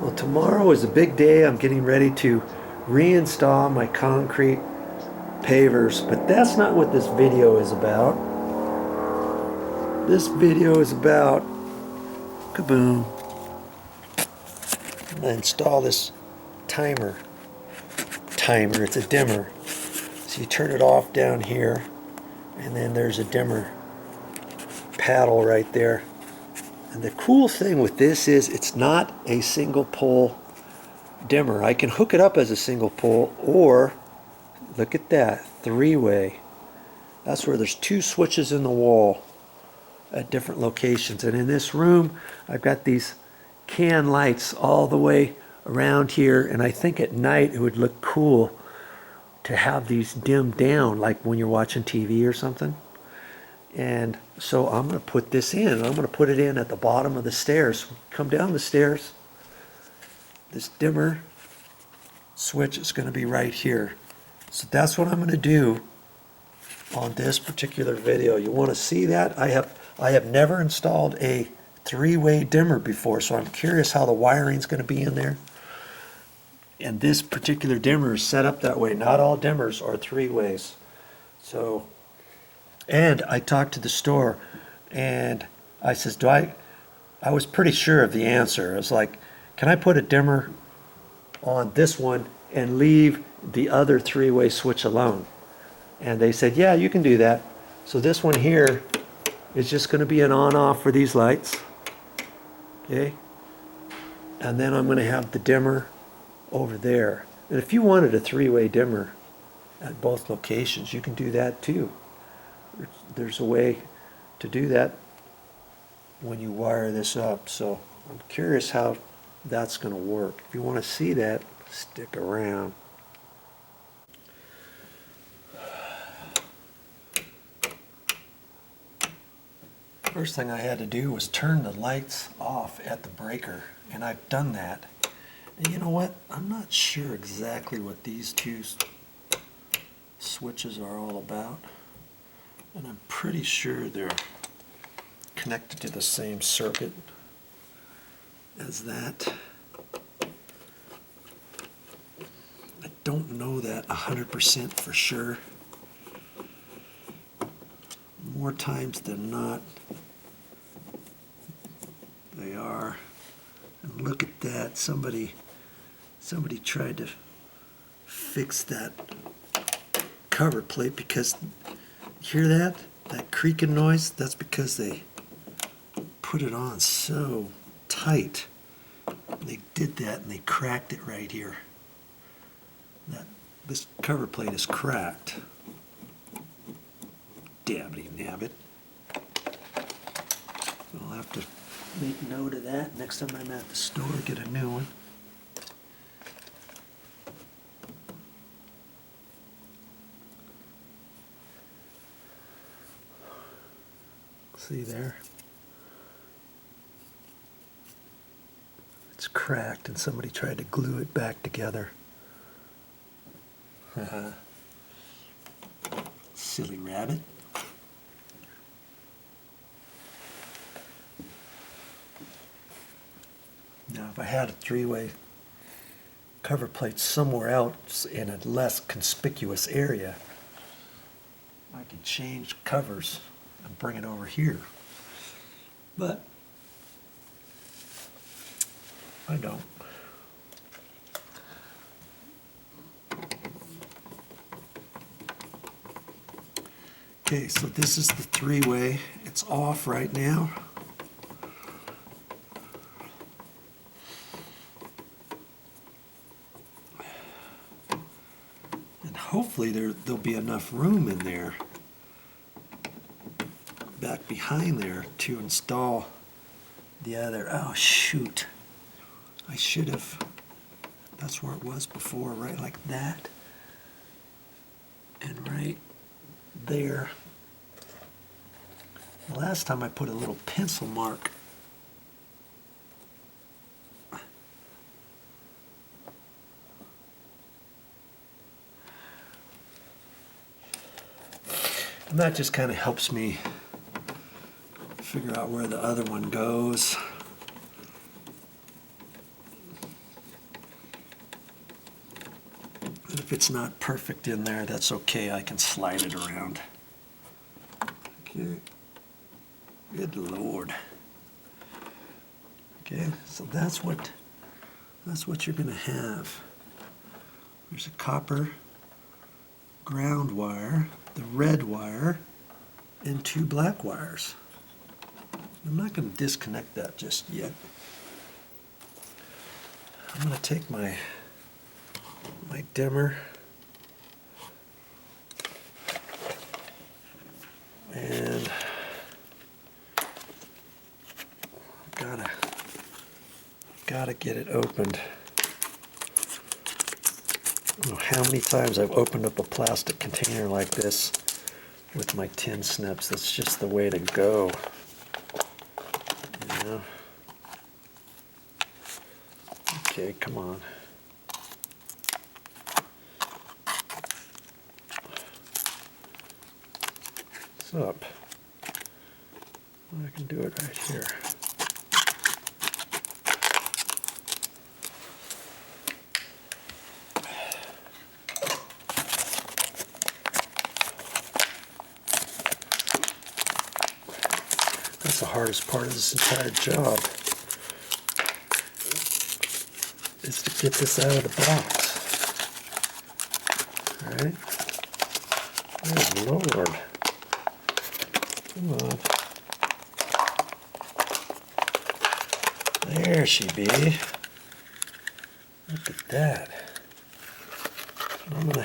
Well, tomorrow is a big day. I'm getting ready to reinstall my concrete pavers, but that's not what this video is about. This video is about, kaboom, I'm gonna install this timer. It's a dimmer. So you turn it off down here, and then there's a dimmer paddle right there. And the cool thing with this is it's not a single pole dimmer. I can hook it up as a single pole, or look at that, three-way. That's where there's two switches in the wall at different locations. And in this room, I've got these can lights all the way around here, and I think at night it would look cool to have these dimmed down, like when you're watching TV or something. And so I'm going to put this in. I'm going to put it in at the bottom of the stairs. Come down the stairs. This dimmer switch is going to be right here. So that's what I'm going to do on this particular video. You want to see that? I have never installed a three-way dimmer before, so I'm curious how the wiring is going to be in there. And this particular dimmer is set up that way. Not all dimmers are three ways. So, and I talked to the store, and I says, I was pretty sure of the answer. I was like, can I put a dimmer on this one and leave the other three-way switch alone? And they said, yeah, you can do that. So this one here is just going to be an on-off for these lights. Okay? And then I'm going to have the dimmer over there. And if you wanted a three-way dimmer at both locations, you can do that too. There's a way to do that when you wire this up. So I'm curious how that's going to work. If you want to see that, stick around. First thing I had to do was turn the lights off at the breaker, and I've done that. And you know what? I'm not sure exactly what these two switches are all about. And I'm pretty sure they're connected to the same circuit as that. I don't know that 100% for sure. More times than not, they are. And look at that. Somebody tried to fix that cover plate because, hear that? That creaking noise? That's because they put it on so tight. They did that and they cracked it right here. This cover plate is cracked. Dabbity nabbit. So I'll have to make note of that next time I'm at the store, get a new one. See there? It's cracked and somebody tried to glue it back together. Silly rabbit. Now if I had a three-way cover plate somewhere else in a less conspicuous area, I could change covers and bring it over here. But I don't. Okay, so this is the three-way. It's off right now. And hopefully there'll be enough room in there, back behind there, to install the other. Oh shoot, I should have, that's where it was before, right like that, and right there. The last time I put a little pencil mark and that just kind of helps me figure out where the other one goes. And if it's not perfect in there, that's okay. I can slide it around. Okay. Good Lord. Okay, so that's what you're going to have. There's a copper ground wire, the red wire, and 2 black wires. I'm not going to disconnect that just yet. I'm going to take my dimmer and gotta get it opened. I don't know how many times I've opened up a plastic container like this with my tin snips. That's just the way to go. You know? Okay, come on. What's up? I can do it right here. That's the hardest part of this entire job, is to get this out of the box. Alright? Good Lord. Come on. There she be. Look at that. I'm gonna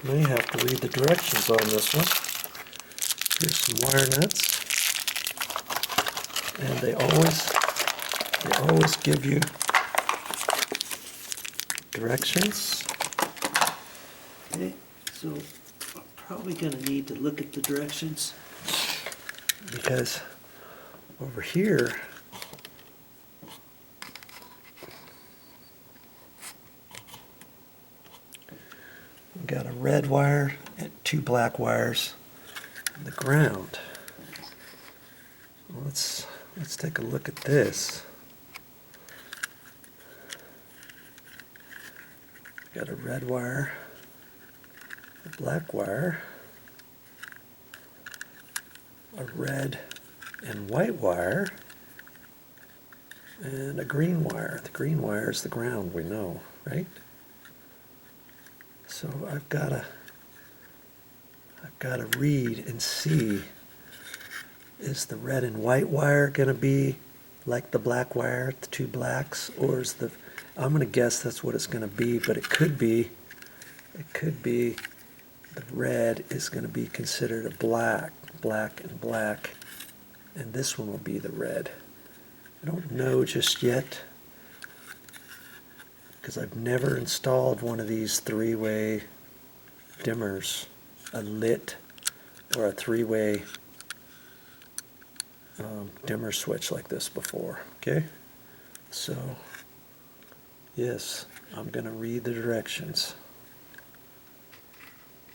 may have to read the directions on this one. Here's some wire nuts, and they always give you directions. Okay, so I'm probably going to need to look at the directions, because over here we've got a red wire and 2 black wires. The ground. Let's take a look at this. Got a red wire, a black wire, a red and white wire, and a green wire. The green wire is the ground, we know, right? So I've got to read and see, is the red and white wire going to be like the black wire, the 2 blacks, or is I'm going to guess that's what it's going to be, but it could be the red is going to be considered a black and black, and this one will be the red. I don't know just yet, because I've never installed one of these 3-way dimmers, a lit or a 3-way dimmer switch like this before. Okay, so yes, I'm going to read the directions.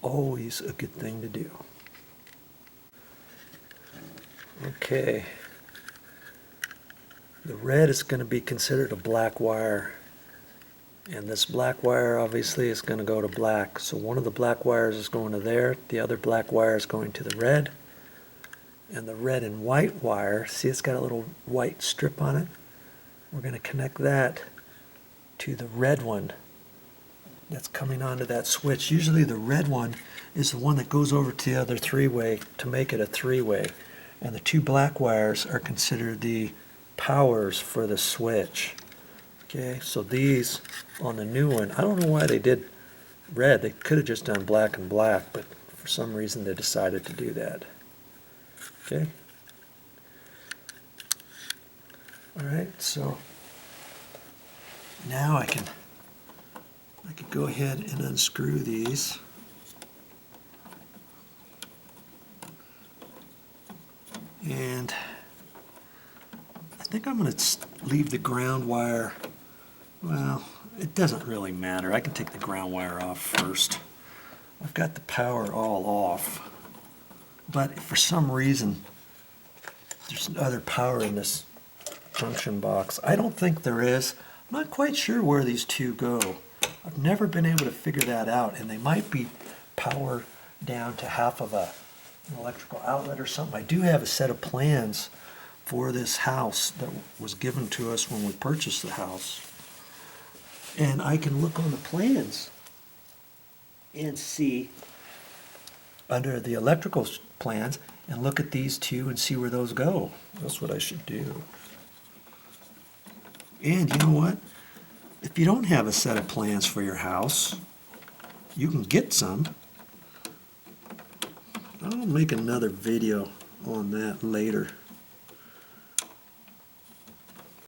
Always a good thing to do. Okay, the red is going to be considered a black wire, and this black wire obviously is going to go to black. So one of the black wires is going to there, the other black wire is going to the red, and the red and white wire, see it's got a little white strip on it, we're going to connect that to the red one that's coming onto that switch. Usually the red one is the one that goes over to the other 3-way to make it a 3-way, and the 2 black wires are considered the powers for the switch. Okay, so these on the new one, I don't know why they did red. They could have just done black and black, but for some reason they decided to do that. Okay. All right, so now I can go ahead and unscrew these. And I think I'm going to leave the ground wire. Well, it doesn't really matter. I can take the ground wire off first. I've got the power all off. But if for some reason there's other power in this junction box, I don't think there is. I'm not quite sure where these 2 go. I've never been able to figure that out, and they might be power down to half of an electrical outlet or something. I do have a set of plans for this house that was given to us when we purchased the house. And I can look on the plans and see under the electrical plans and look at these two and see where those go. That's what I should do. And you know what? If you don't have a set of plans for your house, you can get some. I'll make another video on that later.